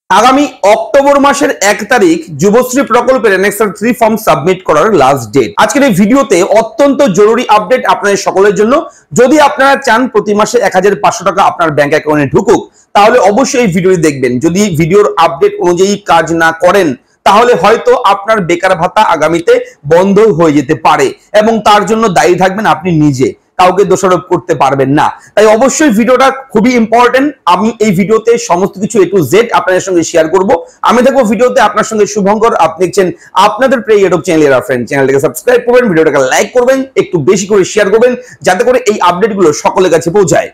আগামী অক্টোবর মাসের 1 তারিখ যুবশ্রী প্রকল্পের অ্যানেক্সার 3 ফর্ম সাবমিট করার লাস্ট ডেট। আজকের এই ভিডিওতে অত্যন্ত জরুরি আপডেট আপনাদের সকলের জন্য। যদি আপনারা চান প্রতি মাসে 1500 টাকা আপনার ব্যাংক অ্যাকাউন্টে ঢুকুক, তাহলে অবশ্যই এই ভিডিওটি দেখবেন। যদি ভিডিওর আপডেট অনুযায়ী কাজ না করেন, তাহলে হয়তো আপনার বেকার ভাতা আগামীতে বন্ধ হয়ে যেতে পারে এবং তার জন্য দায়ী থাকবেন আপনি নিজে, কাউকে দোষারোপ করতে পারবেন না। তাই অবশ্যই ভিডিওটা খুবই ইম্পর্টেন্ট। আমি এই ভিডিওতে সমস্ত কিছু A to Z আপনাদের সঙ্গে শেয়ার করব। আমি দেখবো ভিডিওতে আপনার সঙ্গে শুভঙ্কর। আপনি দেখছেন আপনাদের প্রিয় ইউটিউব চ্যানেল ফ্রেন্ড। চ্যানেলটাকে সাবস্ক্রাইব করবেন, ভিডিওটাকে লাইক করবেন, একটু বেশি করে শেয়ার করবেন, যাতে করে এই আপডেটগুলো সকলের কাছে পৌঁছায়।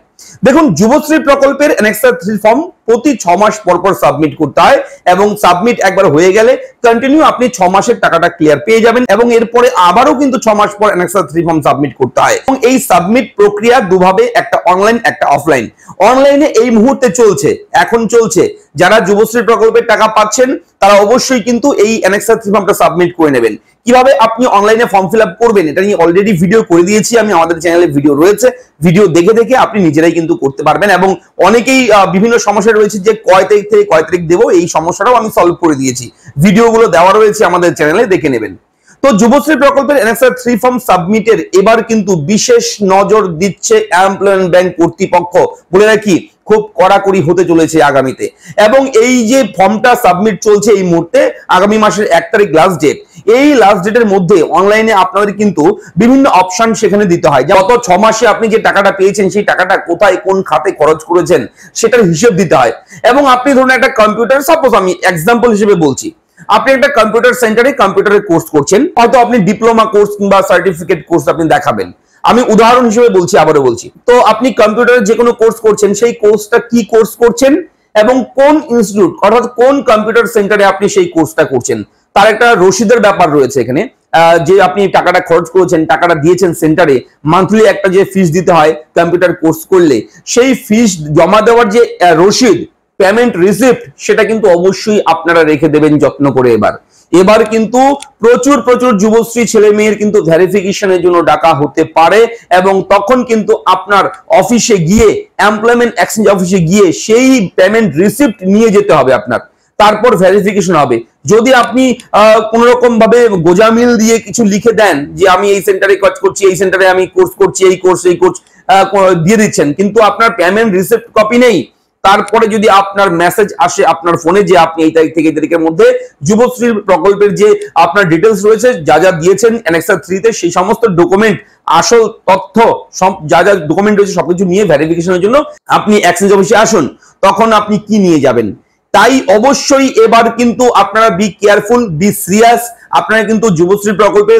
দেখুন, যুবশ্রী প্রকল্পের অ্যানেক্সার 3 ফর্ম প্রতি 6 মাস পর পর সাবমিট করতে হয় এবং সাবমিট একবার হয়ে গেলে কন্টিনিউ আপনি 6 মাসের টাকাটা ক্লিয়ার পেয়ে যাবেন এবং এরপরে আবারও কিন্তু 6 মাস পর অ্যানেক্সার 3 ফর্ম সাবমিট করতে হয়। এবং এই সাবমিট প্রক্রিয়া দুভাবে, একটা অনলাইন একটা অফলাইন। অনলাইনে এই মুহূর্তে চলছে, এখন চলছে। যারা যুবশ্রী প্রকল্পের টাকা পাচ্ছেন তারা অবশ্যই কিন্তু এই অ্যানেক্সার 3 ফর্মটা সাবমিট করে নেবেন। কিভাবে আপনি অনলাইনে ফর্ম ফিল আপ করবেন এটা নিয়ে অলরেডি ভিডিও করে দিয়েছি আমি, আমাদের চ্যানেলে ভিডিও রয়েছে। ভিডিও দেখে দেখে আপনি নিজেরাই কিন্তু করতে পারবেন এবং অনেকেই বিভিন্ন সমস্যা রয়েছে যে কয় তারিখ থেকে কয় তারিখ দেবো, এই সমস্যাটাও আমি সলভ করে দিয়েছি। ভিডিওগুলো দেওয়া রয়েছে আমাদের চ্যানেলে, দেখে নেবেন। তো যুবশ্রী প্রকল্পের অ্যানেক্সার 3 ফর্ম সাবমিটের এবার কিন্তু বিশেষ নজর দিচ্ছে এমপ্লয়মেন্ট ব্যাংক কর্তৃপক্ষ। বলে রাখি, খুব কড়াকড়ি হতে চলেছে আগামীতে। এবং এই যে ফর্মটা সাবমিট চলছে এই মুহূর্তে, আগামী মাসের 1 তারিখ লাস্ট ডেট। এই লাস্ট ডেটের মধ্যে অনলাইনে আপনাদের কিন্তু বিভিন্ন অপশন সেখানে দিতে হয়। গত 6 মাসে আপনি যে টাকাটা পেয়েছেন সেই টাকাটা কোথায় কোন খাতে খরচ করেছেন সেটার হিসেব দিতে হয়। এবং আপনি ধরুন একটা কম্পিউটার, সাপোজ আমি এক্সাম্পল হিসেবে বলছি, আপনি একটা কম্পিউটার সেন্টারে কম্পিউটারের কোর্স করছেন, হয়তো আপনি ডিপ্লোমা কোর্স কিংবা সার্টিফিকেট কোর্স আপনি দেখাবেন। আমি উদাহরণ হিসেবে বলছি, আবারও বলছি। তো আপনি কম্পিউটারের যে কোনো কোর্স করছেন, সেই কোর্সটা কি কোর্স করছেন এবং কোন ইনস্টিটিউট অর্থাৎ কোন কম্পিউটার সেন্টারে আপনি সেই কোর্সটা করছেন, তার একটা রসিদের ব্যাপার রয়েছে এখানে। যে আপনি টাকাটা খরচ করেছেন, টাকাটা দিয়েছেন সেন্টারে, মান্থলি একটা যে ফিস দিতে হয় কম্পিউটার কোর্স করলে, সেই ফিস জমা দেওয়ার যে রসিদ, পেমেন্ট রিসিপ্ট, সেটা কিন্তু অবশ্যই আপনারা রেখে দেবেন যত্ন করে। এবার কিন্তু প্রচুর প্রচুর যুবশ্রী ছেলে মেয়ের কিন্তু ভেরিফিকেশনের জন্য ডাকা হতে পারে এবং তখন কিন্তু আপনার অফিসে গিয়ে, এমপ্লয়মেন্ট এক্সচেঞ্জ অফিসে গিয়ে সেই পেমেন্ট রিসিপ্ট নিয়ে যেতে হবে আপনার, তারপর ভেরিফিকেশন হবে। যদি আপনি কোন রকম ভাবে গোজামিল দিয়ে কিছু লিখে দেন যে আমি এই সেন্টারে কাজ করছি, এই সেন্টারে আমি কোর্স করছি, এই কোর্স দিয়ে দিচ্ছেন, কিন্তু আপনার পেমেন্ট রিসিপ্ট কপি নেই, তারপরে যদি আপনার মেসেজ আসে আপনার ফোনে যে আপনি এই তারিখ থেকে এই তারিখের মধ্যে যুবশ্রী প্রকল্পের যে আপনার ডিটেলস রয়েছে, যা যা দিয়েছেন অ্যানেক্সার 3 তে, সেই সমস্ত ডকুমেন্ট, আসল তথ্য, যা যা ডকুমেন্ট রয়েছে সবকিছু নিয়ে ভেরিফিকেশনের জন্য আপনি এক্সচেঞ্জ অফিসে আসুন, তখন আপনি কি নিয়ে যাবেন। তাই অবশ্যই এবার কিন্তু আপনারা বি কেয়ারফুল, বি সিরিয়াস। আপনারা কিন্তু যুবশ্রী প্রকল্পে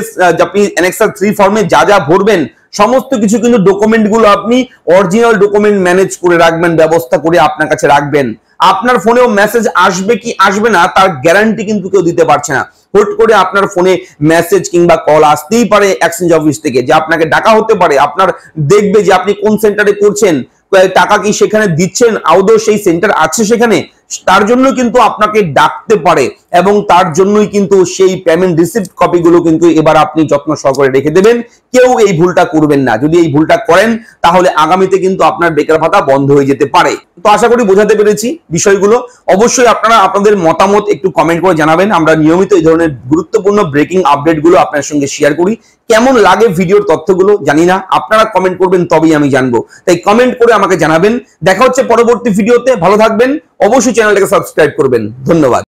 আপনি অ্যানেক্সার 3 ফর্মে যা যা ভরবেন সমস্ত কিছু কিন্তু ডকুমেন্ট গুলো আপনি অরিজিনাল ডকুমেন্ট ম্যানেজ করে রাখবেন, ব্যবস্থা করে আপনার কাছে রাখবেন। আপনার ফোনেও মেসেজ আসবে কি আসবে না তার গ্যারান্টি কিন্তু কেউ দিতে পারছে না। হুট করে আপনার ফোনে মেসেজ কিংবা কল আসতেই পারে এক্সচেঞ্জ অফিস থেকে, যে আপনাকে ডাকা হতে পারে, আপনার দেখবে যে আপনি কোন সেন্টারে করছেন, টাকা কি সেখানে দিচ্ছেন, আদৌ সেই সেন্টার আছে সেখানে, তার জন্য কিন্তু আপনাকে ডাকতে পারে এবং তার জন্যই কিন্তু সেই পেমেন্ট রিসিপ্ট কপিগুলো কিন্তু এবার আপনি যত্ন সহকারে রেখে দেবেন। কেউ এই ভুলটা করবেন না। যদি এই ভুলটা করেন তাহলে আগামীতে কিন্তু আপনার বেকার ভাতা বন্ধ হয়ে যেতে পারে। তো আশা করি বোঝাতে পেরেছি বিষয়গুলো। অবশ্যই আপনারা আপনাদের মতামত একটু কমেন্ট করে জানাবেন। আমরা নিয়মিত এই ধরনের গুরুত্বপূর্ণ ব্রেকিং আপডেটগুলো আপনার সঙ্গে শেয়ার করি। কেমন লাগে ভিডিওর তথ্যগুলো জানি না, আপনারা কমেন্ট করবেন তবেই আমি জানবো। তাই কমেন্ট করে আমাকে জানাবেন। দেখা হচ্ছে পরবর্তী ভিডিওতে। ভালো থাকবেন, অবশ্যই চ্যানেলটাকে সাবস্ক্রাইব করবেন। ধন্যবাদ।